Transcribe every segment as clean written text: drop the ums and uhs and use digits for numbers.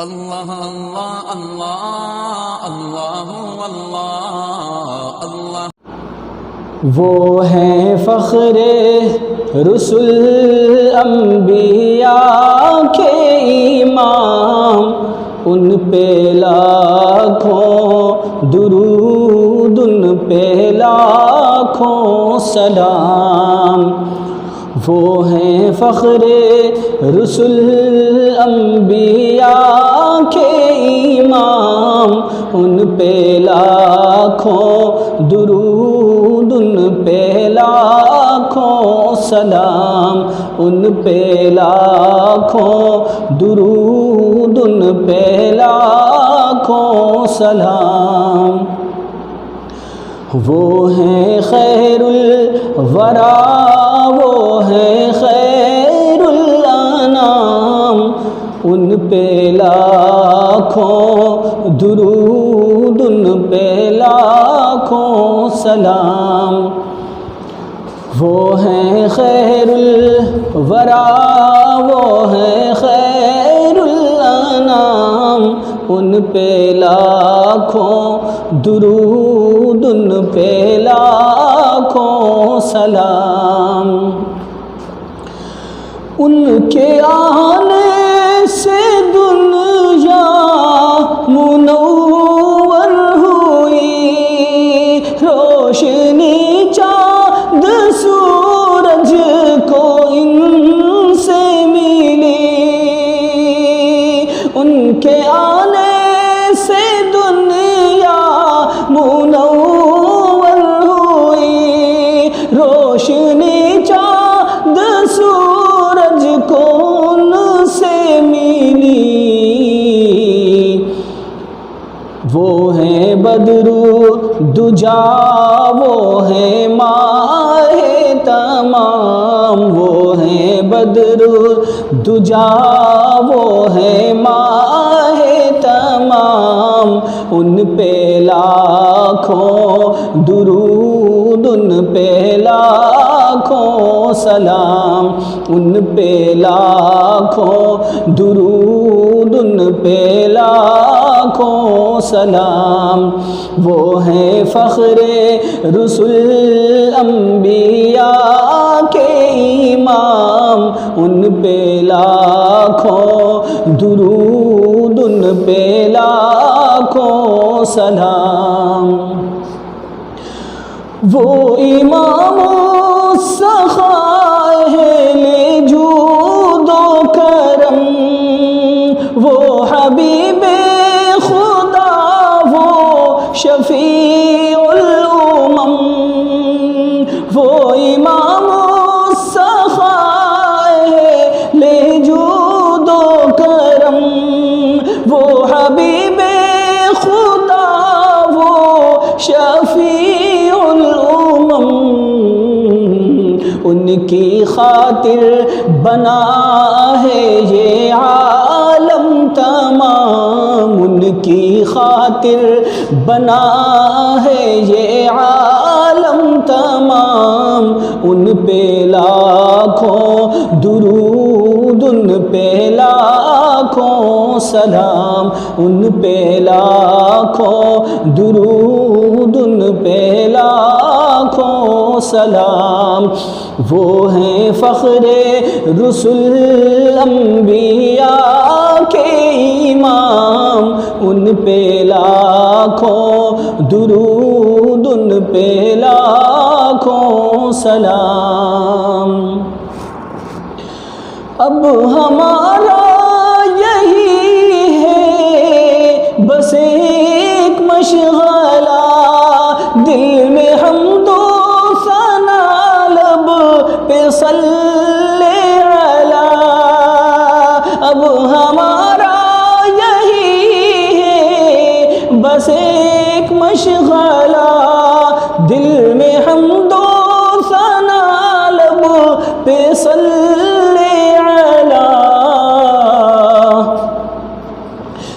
اللہ اللہ اللہ اللہ اللہ اللہ۔ وہ ہیں فخر رسل انبیاء کے امام، ان پہ لاکھوں درود، ان پہ لاکھوں سلام۔ وہ ہیں فخر رسل انبیاء کے امام، ان پہ لاکھوں درود، ان پہ لاکھوں سلام، ان پہ لاکھوں درود، ان پہ لاکھوں سلام۔ وہ ہیں خیر الورا، وہ ہیں خیر الانام، ان پہ لاکھوں درود، ان پہ لاکھوں سلام۔ وہ ہیں خیر الورا، وہ ہیں خیر الانام، ان پہ لاکھوں درود، ان پہ لاکھوں سلام۔ ان کے آنے سے دنیا منور ہوئی، روشنی چاند سورج کو ان سے ملی۔ ان کے آنے سے دنیا منور ہوئی، روشنی چاند سورج کو ان سے ملی۔ وہ ہیں بدرو دجا، وہ ہیں ماہ تمام، وہ ہیں بدرو دجا، وہ ہیں ماہ تمام، ان پہ لاکھوں درود، ان پہ لاکھوں سلام، ان پہ لاکھوں درود، ان پہ لاکھوں سلام۔ وہ ہیں فخر رسل انبیاء کے امام، ان پہ لاکھوں درود، ان پہ لاکھوں سلام۔ وہ امام السخاء ہے لے جود و کرم، وہ حبیب خدا، وہ شفیع الامم۔ وہ امام السخاء ہے لے جود و کرم، وہ حبیب خدا، وہ شفیع الامم۔ ان کی خاطر بنا ہے یہ عالم تمام، ان کی خاطر بنا ہے یہ عالم تمام، ان پہ لاکھوں درود، ان پہ لاکھوں سلام، ان پہ لاکھوں درود، ان پہ لاکھوں سلام۔ وہ ہیں فخر رسل انبیاء کے امام، ان پہ لاکھوں درود، ان پہ لاکھوں سلام۔ اب ہمارا یہی ہے بس ایک مشغلہ، دل میں حمد و ثنا، لب پہ صلی علی۔ اب ہمارا یہی ہے بس ایک مشغلہ، دل میں حمد و ثنا، لب پہ صلی علی۔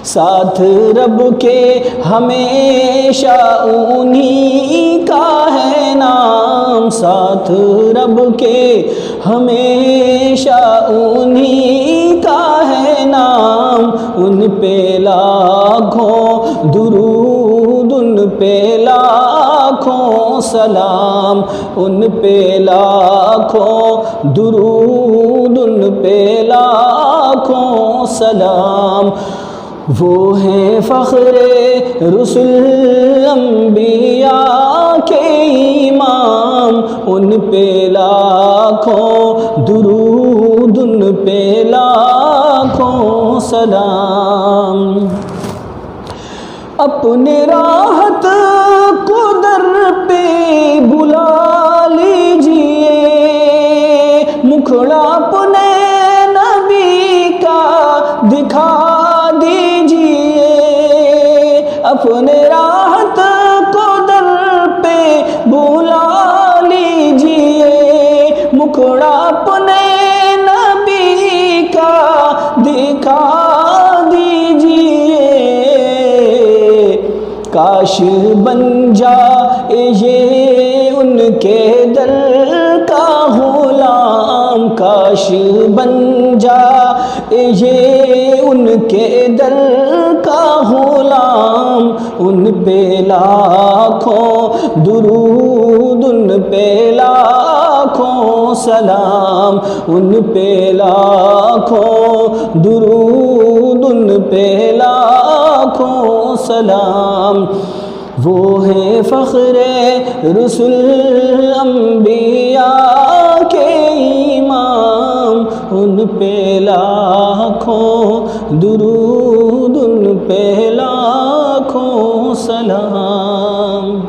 ساتھ رب کے ہمیشہ انہی کا ہے نام، ساتھ رب کے ہمیشہ انہی کا ہے نام، ان پہ لاکھوں درود، ان پہ لاکھوں سلام، ان پہ لاکھوں درود، ان پہ لاکھوں سلام۔ وہ ہیں فخر رسل انبیاء کے امام، ان پہ لاکھوں درود، ان پہ لاکھوں سلام۔ اپنے راحت کو در پہ بلا لیجئے، مکھڑا اپنے نبی کا دکھا دیجئے، اپنے راحت کو در پہ بلا لیجئے، مکھڑا اپنے نبی کا دکھا دیجئے، کاش بن جائے یہ ان کے در کا غلام، کاش بن جائے یہ ان کے در کا غلام، ان پہ لاکھوں درود، ان پہ لاکھوں سلام، ان پہ لاکھوں درود، ان پہ لاکھوں سلام۔ وہ ہیں فخر رسل انبیاء کے امام، ان پہ لاکھوں درود، ان پہ لاکھوں سلام۔